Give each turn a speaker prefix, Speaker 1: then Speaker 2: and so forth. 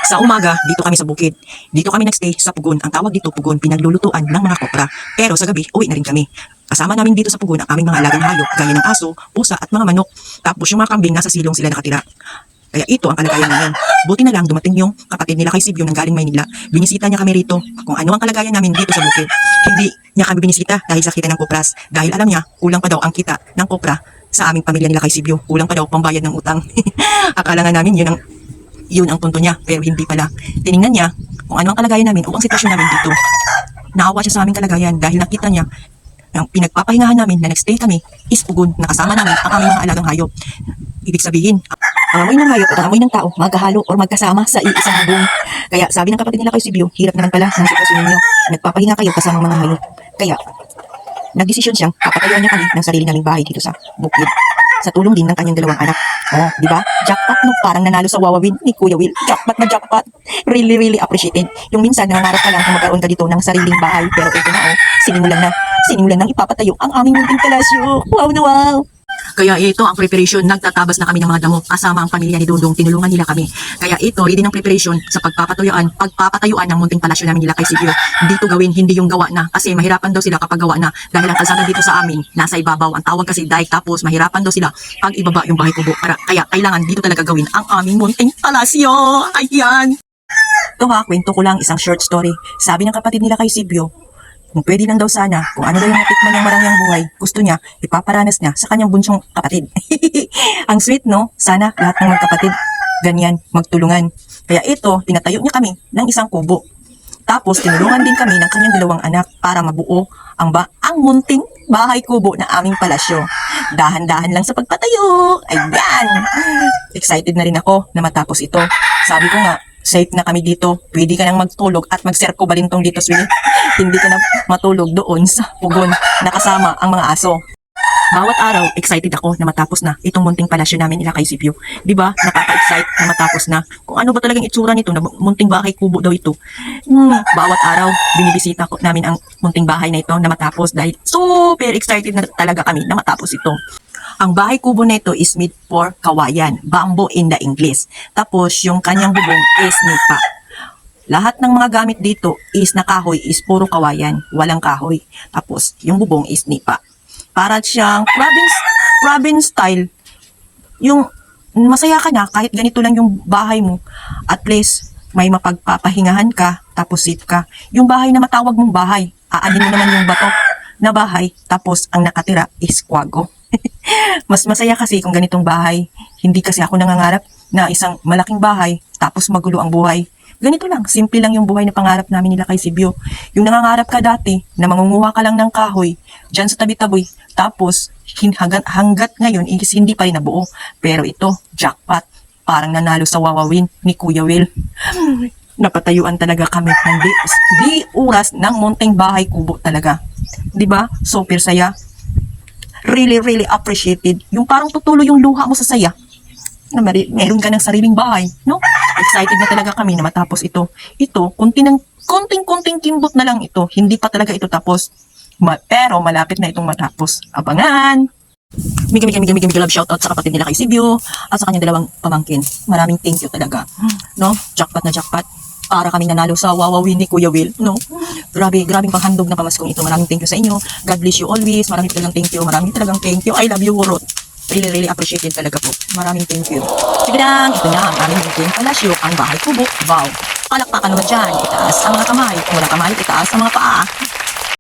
Speaker 1: Sa umaga, dito kami sa bukid. Dito kami nagstay sa Pugon. Ang tawag dito Pugon, pinaglulutuan ng mga kopra. Pero sa gabi, uwi na rin kami. Kasama namin dito sa Pugon ang aming mga alagang hayop, gaya ng aso, pusa at mga manok. Tapos yung mga kambing, nasa silong sila nakatira. Kaya ito ang kalagayan ngayon. Buti na lang dumating yung kapatid nila kay Sibyo nang galing Maynila. Binisita niya kami rito kung ano ang kalagayan namin dito sa bukid. Hindi niya kami binisita dahil sa kita ng kopras. Dahil alam niya, kulang pa daw ang kita ng kopra sa aming pamilya nila kay Sibyo. Kulang pa daw pambayad ng utang. Akala nga namin yun ang punto niya, pero hindi pala. Tiningnan niya kung ano ang kalagayan namin o ang sitwasyon namin dito. Naawa siya sa aming kalagayan dahil nakita niya ang pinagpapahingahan namin na nagstay kami is Pugon, nakasama namin ang aming mga alagang hayop. Ibig sabihin, ang amoy ng hayop at ang amoy ng tao magkahalo o magkasama sa iisang bubong. Kaya sabi ng kapatid nila kay Sibyo, hirap naman pala ng sitwasyon ninyo. Nagpapahinga kayo kasama mga hayop. Kaya nagdesisyon siyang papatayuan niya kami ng sarili naming bahay dito sa bukid. Sa tulong din ng kanyang dalawang anak. Oh, di ba? Jackpot no, parang nanalo sa Wawawin ni Kuya Will. Jackpot na jackpot. Really, really appreciated. Yung minsan nangangarap ka lang kung magkaroon ka dito ng sariling bahay. Pero ito na sinimulan nang ipapatayo ang aming munting palasyo. Wow na wow! Kaya ito ang preparation, nagtatabas na kami ng mga damo kasama ang pamilya ni Dudong, tinulungan nila kami. Kaya ito, ready ng preparation sa pagpapatayuan ng munting palasyo namin nila kay Sibyo. Dito gawin, hindi yung gawa na, kasi mahirapan daw sila kapag gawa na. Dahil ang kalsada dito sa amin, nasa ibabaw, ang tawag kasi dike, tapos mahirapan daw sila pag ibaba yung bahay kubo. Kaya kailangan dito talaga gawin ang aming munting palasyo. Ayan! Ito ha, kwento ko lang isang short story. Sabi ng kapatid nila kay Sibyo, kung pwede lang daw sana, kung ano daw yung natikman ng marangyang buhay, gusto niya, ipaparanas niya sa kanyang bunsong kapatid. Ang sweet, no? Sana lahat ng magkapatid, ganyan, magtulungan. Kaya ito, pinatayo niya kami ng isang kubo. Tapos, tinulungan din kami ng kanyang dalawang anak para mabuo ang munting bahay kubo na aming palasyo. Dahan-dahan lang sa pagpatayo. Ayan! Excited na rin ako na matapos ito. Sabi ko nga, safe na kami dito. Pwede ka nang magtulog at magserko balintong dito, Swili. Hindi ka na matulog doon sa Pugon na kasama ang mga aso. Bawat araw, excited ako na matapos na itong munting palasyo namin nila kay Sibyo. Diba? Nakaka-excite na matapos na. Kung ano ba talagang itsura nito, na munting bahay kubo daw ito. Bawat araw, binibisita ko namin ang munting bahay na ito na matapos dahil super excited na talaga kami na matapos ito. Ang bahay kubo na ito is made for kawayan, bamboo in the English. Tapos yung kanyang bubong is nipa. Lahat ng mga gamit dito is na kahoy is puro kawayan, walang kahoy. Tapos yung bubong is nipa. Para siyang province style. Yung masaya ka na kahit ganito lang yung bahay mo. At least may mapagpapahingahan ka, tapos safe ka. Yung bahay na matawag mong bahay, aanin mo naman yung bato na bahay, tapos ang nakatira is kwago. Mas masaya kasi kung ganitong bahay. Hindi kasi ako nangangarap na isang malaking bahay tapos magulo ang buhay. Ganito lang, simple lang yung buhay na pangarap namin nila kay Sibyo. Yung nangangarap ka dati na mangunguha ka lang ng kahoy dyan sa tabi-taboy, tapos hanggat ngayon hindi pa rin nabuo. Pero ito, jackpot, parang nanalo sa Wawawin ni Kuya Will. Napatayuan talaga kami ng di oras ng munting bahay kubo talaga. Diba? Super saya. Really, really appreciated. Yung parang tutulo yung luha mo sa saya na meron ka ng sariling bahay, no? Excited na talaga kami na matapos ito. Ito, konting kimbot na lang ito. Hindi pa talaga ito tapos. Pero malapit na itong matapos. Abangan! Mega love shoutout sa kapatid nila kay Sibyo at sa kanyang dalawang pamangkin. Maraming thank you talaga. No? Jackpot na jackpot. Para kaming nanalo sa Wawawin ni Kuya Will, no? Grabing panghandog na pamaskong ito. Maraming thank you sa inyo. God bless you always. Maraming talagang thank you. I love you, Wurot. Really, really appreciated talaga po. Maraming thank you. Sige lang, ito na ang aming munting palasyo, ang bahay kubo. Wow! Palakpakan naman dyan. Itaas ang mga kamay. Kung wala kamay, itaas ang mga paa.